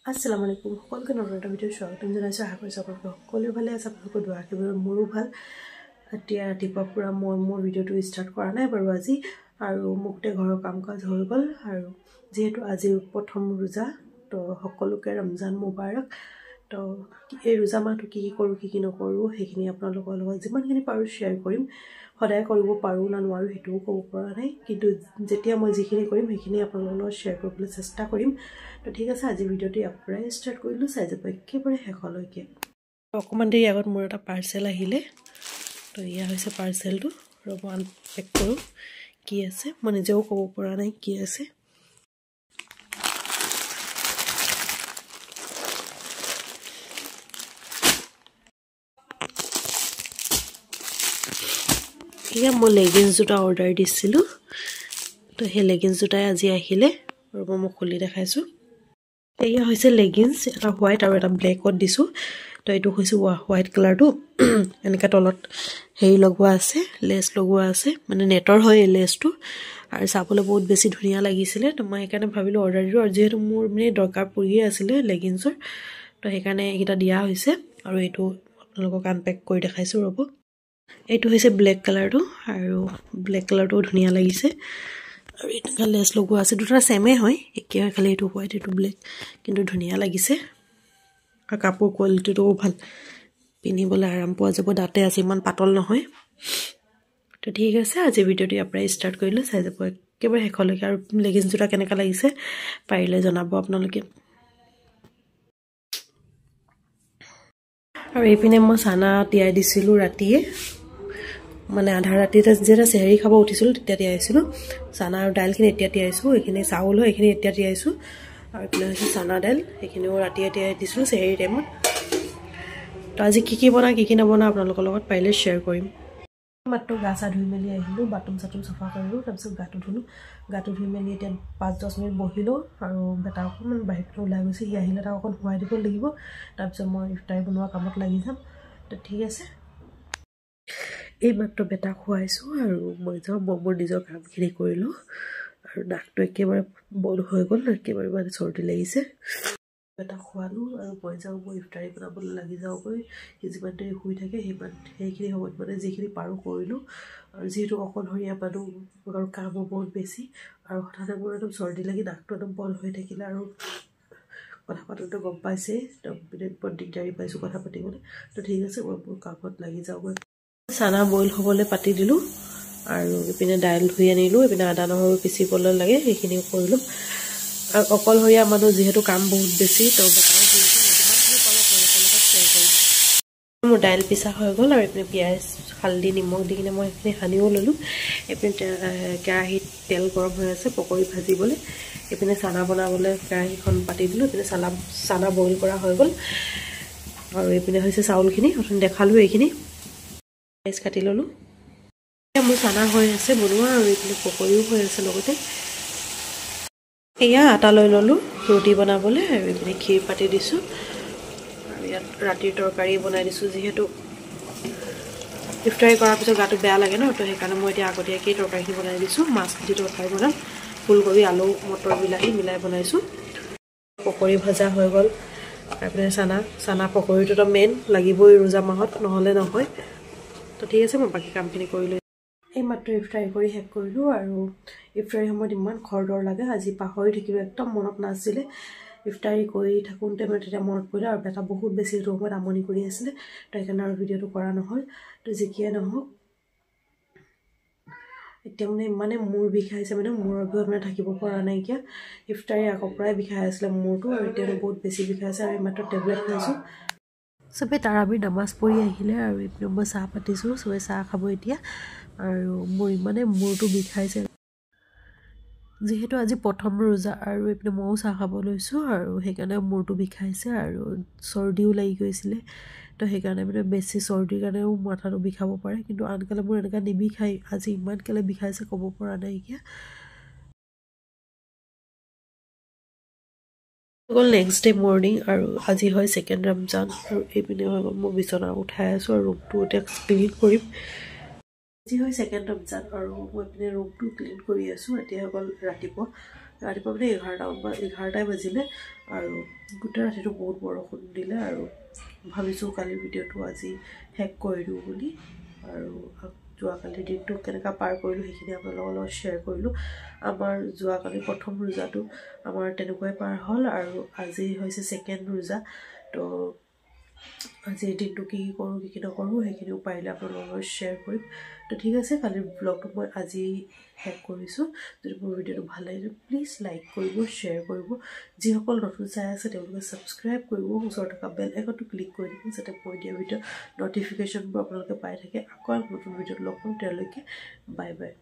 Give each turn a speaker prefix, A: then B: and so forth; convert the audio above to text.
A: আসসালামু আলাইকুম সকলকে নতুন এটা ভিডিঅ স্বাগতম জনাইছো আশা কৰিছো আপোনালোক সকলোৱে ভালে আছে আপোনালোকৰ দোৱা আশীৰ্বাদ মোৰো ভাল এতিয়া ৰাতিপুৱা পুৰা মই মোৰ ভিডিঅটো ষ্টাৰ্ট কৰা নাই বাৰু আজি আৰু মুক্তে ঘৰৰ কাম কাজ হৈ গ'ল আৰু যেহেতু আজি প্ৰথম ৰোজা তো সকলোকে ৰমজান মুবাৰক তো এই ৰোজা মাহটো কি কৰো কি নকৰো সেইখিনি আপোনালোকৰ লগত যিমানখিনি পাৰো শেয়াৰ কৰিম সদায় কৰিব পাৰো না নোৱাৰো হেতু ক'ব পৰা নাই কিন্তু যেতিয়া মই যিখিনি কৰিম সেইখিনি আপোনালোকৰ লগত শেয়াৰ কৰিবলৈ চেষ্টা কৰিম তো ঠিক আছে আজি ভিডিঅ'টো আপোনাৰ ষ্টাৰ্ট কৰিলো চাই যাব একেবাৰে শেষলৈকে অকমান দেৰি আগত মোৰ এটা পাৰ্সেল আহিলে তো ইয়া হৈছে পাৰ্সেলটো ৰব আনপেক কৰো কি আছে মই নিজেও ক'ব পৰা নাই কি আছে ইয়া মই লেগিংস দুটা অৰ্ডাৰ দিছিলো তো হে লেগিংস দুটাই আজি আহিলে ৰব মই খুলি দেখাইছো এয়া হৈছে লেগিংস এটা হোৱাইট আৰু এটা ব্ল্যাকত দিছো তো এটো হৈছে হোৱাইট কালাৰটো এনেকা তলত হেই লগোৱা আছে লেস লগোৱা আছে মানে নেটৰ হয় লেসটো আৰু চাবলৈ বহুত বেছি ধুনিয়া লাগিছিলে তো মই একাৰণে ভাবিলো অৰ্ডাৰ দিলো আৰু যেহেতু মোৰ মানে দৰকাৰ পৰিয়ে আছিল লেগিংসৰ তো হেকাৰণে এটা দিয়া হৈছে আৰু এটো আপোনালোকক আনপেক কৰি দেখাইছো ৰব এটো হৈছে ব্ল্যাক কালাৰটো আৰু ব্ল্যাক কালাৰটো ধুনিয়া লাগিছে আৰু এটা লেস লগোৱা আছে দুটা সেমে হয় একে খালি এটো হোৱাইট এটো ব্ল্যাক কিন্তু ধুনিয়া লাগিছে আৰু কাপোৰ কোৱালিটিটো ভাল পিনিবলৈ আৰাম পোৱা যাব দাতে আছে ইমান পাতল নহয় তো ঠিক আছে আজি ভিডিঅ'টো আপোনাৰ ষ্টাৰ্ট কৰিলো চাই যাব একেবাৰে শেষলৈকে আৰু লেগিংস দুটা কেনেকা লাগিছে পাৰিলে জনাব আপোনালোকে আৰু এইপিনে মই সানা তিয়াই দিছিলো ৰাতিয়ে মানে আধা ৰাতিতে যেটা সেহৰি খাব উঠিছিল তেতিয়া তিয়াইছিলো সানা আৰু দাইলখিনি এতিয়া তিয়াইছো এইখিনি চাউল হয় এইখিনি এতিয়া তিয়াইছো আৰু এইপিনে হৈছে সানা দাইল এইখিনিও ৰাতিয়ে তিয়াই দিছিলো সেহৰি টাইমত তো আজি কি বনা কি নবনা আপোনালোকৰ লগত পাৰিলে শেয়াৰ কৰিম মাত্ৰ গাছা ধুই মেলি আহিলো বাথৰুম সাথৰুম সফা কৰিলো তাৰপিছত গাটো ধুই মেলি এতিয়া 5-10 মিনিট বহিলো আৰু বেটা অকমান বাহিৰত ওলাই গৈছে হি আহিলে তাক অকন হোৱাই দিব লাগিব তাৰপিছত মই ইফতাৰ বনোৱা কামত লাগি যাম তো ঠিক আছে এই মাত্ৰ বেটা খুৱাইছো আৰু মই যাও মোৰ নিজৰ কামখিনি কৰিলো আৰু নাকটো একেবাৰে বন্ধ হৈ গ'ল একেবাৰে মানে চৰ্দি লাগিছে বেটা খুৱালো আৰু মই যাও মই ইফতাৰি বনাবলৈ লাগি যাওগৈ যিমান দেৰি শুই থাকে সেইখিনি সময়ত মানে যিখিনি পাৰো কৰিলো আৰু যেহেতু অকলহৰীয়া মানুহ আৰু কাম বহুত বেছি আৰু হঠাতে মোৰ একদম চৰ্দি লাগি নাকটো একদম বন্ধ হৈ থাকিলে আৰু কথা পাতোতে গম পাইছে তো দিগদাৰি পাইছো কথা পাতিবলৈ তো ঠিক আছে মই মোৰ কামত লাগি যাওগৈ সানা বইল হ'বলৈ পাতি দিলো আৰু ইপিনে দাইল ধুই আনিলো ইপিনে আদা নহৰু পিচিবলৈ লাগে সেইখিনি কৰিলো আৰু অকলহৰীয়া মানুহ যেহেতু কাম বহুত বেছি তো বেটাও মোৰ দাইল পিছা হৈ গ'ল আৰু ইপিনে পিয়াজ হালদি নিমখ দি কিনে মই এইখিনি সানিও ললো ইপিনে কেৰাহীত তেল গৰম হৈ আছে পকৰি ভাজিবলৈ ইপিনে সানা বনাবলৈ কেৰাহীখন পাতি দিলো ইপিনে সানা বইল কৰা হৈ গ'ল আৰু ইপিনে হৈছে চাউলখিনি অথনি দেখালো এইখিনি পিয়াজ কাটি ললো মোৰ সানা হৈ আছে বনোৱা আৰু ইপিনে পকৰিও হৈ আছে লগতে এয়া আটা লৈ ললো ৰুটি বনাবলৈ আৰু ইপিনে ক্ষীৰ পাতি দিছো আৰু ইয়াত ৰাতিৰ তৰকাৰী বনাই দিছো যেহেতু ইফতাৰি কৰাৰ পিছত গাটো বেয়া লাগে ন তো সেইকাৰণে মই এতিয়া আগতীয়াকৈ তৰকাৰীখিনি বনাই দিছো মাছ দি তৰকাৰী বনাম ফুলকবি আলু মটৰ বিলাহী মিলাই বনাইছো পকৰি ভাজা হৈ গ'ল তাৰপিনে সানা পকৰিটো মেইন লাগিবই ৰোজা মাহত নহলে নহয় তো ঠিক আছে মই বাকি কামখিনি কৰিলো এই মাত্ৰ ইফতাৰি কৰি শেষ কৰিলো আৰু ইফতাৰি সময়ত ইমান খৰদৰ লাগে আজি পাহৰি থাকিলো একদম মনত নাছিলে ইফতাৰি কৰি থাকোঁতে মই তেতিয়া মনত পৰিলে আৰু বেটা বহুত বেছি সময়ত আমনি কৰি আছিলে তো সেইকাৰণে আৰু ভিডিঅ'টো কৰা নহ'ল তো যিকিয়ে নহওক এতিয়া মানে মূৰ বিষাইছে মানে মূৰৰ বিষ মানে থাকিব পৰা নাই কিয়া ইফতাৰি আগৰ পৰাই বিষাই আছিলে মূৰটো আৰু এতিয়া বহুত বেছি বিষাইছে আৰু মাত্ৰ টেবলেট খাইছো সবে তাৰাবিৰ নামাজ পঢ়ি আহিলে আৰু ইপিনে মই চাহ পাতিছো সবে চাহ খাব এতিয়া আৰু মোৰ মানে মূৰটো বিষাইছে যেহেতু আজি প্ৰথম ৰোজা আৰু ইপিনে মও চাহ খাব লৈছো আৰু সেইকাৰণে মূৰটো বিষাইছে আৰু চৰ্দিও লাগি গৈছিলে তো সেইকাৰণে মানে বেছি চৰ্দিৰ কাৰণেও মাথাটো বিষাব পাৰে কিন্তু আনকালে মোৰ এনেকা নিবিষাই আজি ইমান কেলে বিষাইছে ক'ব পৰা নাই কিয়া গ'ল নেক্সট ডে মৰ্নিং আৰু আজি হয় সেকেন্ড ৰমজান আৰু এইপিনে হৈ গ'ল মই বিচনা উঠাই আছো আৰু ৰুমটো এতিয়া ক্লিন কৰিম আজি হয় সেকেন্ড ৰমজান আৰু মই পিনে ৰুমটো ক্লিন কৰি আছো এতিয়া গ'ল ৰাতিপুৱা ৰাতিপুৱা মানে 11টাই বাজিলে আৰু গোটেই ৰাতিটো বহুত বৰষুণ দিলে আৰু ভাবিছোঁ কালিৰ ভিডিঅ'টো আজি শেষ কৰি দিওঁ বুলি আৰু যোৱাকালিৰ দিনটো কেনেকৈ পাৰ কৰিলোঁ সেইখিনি আপোনালোকৰ লগত শ্বেয়াৰ কৰিলোঁ আমাৰ যোৱাকালি প্ৰথম ৰোজাটো আমাৰ তেনেকুৱাই পাৰ হ'ল আৰু আজি হৈছে ছেকেণ্ড ৰোজা তো আজিৰ দিনটো কি কৰোঁ কি নকৰোঁ সেইখিনিও পাৰিলে আপোনালোকৰ লগত শ্বেয়াৰ কৰিম তো ঠিক আছে কালিৰ ব্লগটো মই আজি শেষ কৰিছোঁ যদি মোৰ ভিডিঅ'টো ভাল লাগিলে প্লিজ লাইক কৰিব শ্বেয়াৰ কৰিব যিসকল নতুন চাই আছে তেওঁলোকে ছাবস্ক্ৰাইব কৰিব ওচৰত থকা বেল আইকনটো ক্লিক কৰি দিব যাতে মই দিয়া ভিডিঅ' নটিফিকেশ্যনবোৰ আপোনালোকে পাই থাকে আকৌ নতুন ভিডিঅ'ত লগ পাম তেওঁলোকে বাই বাই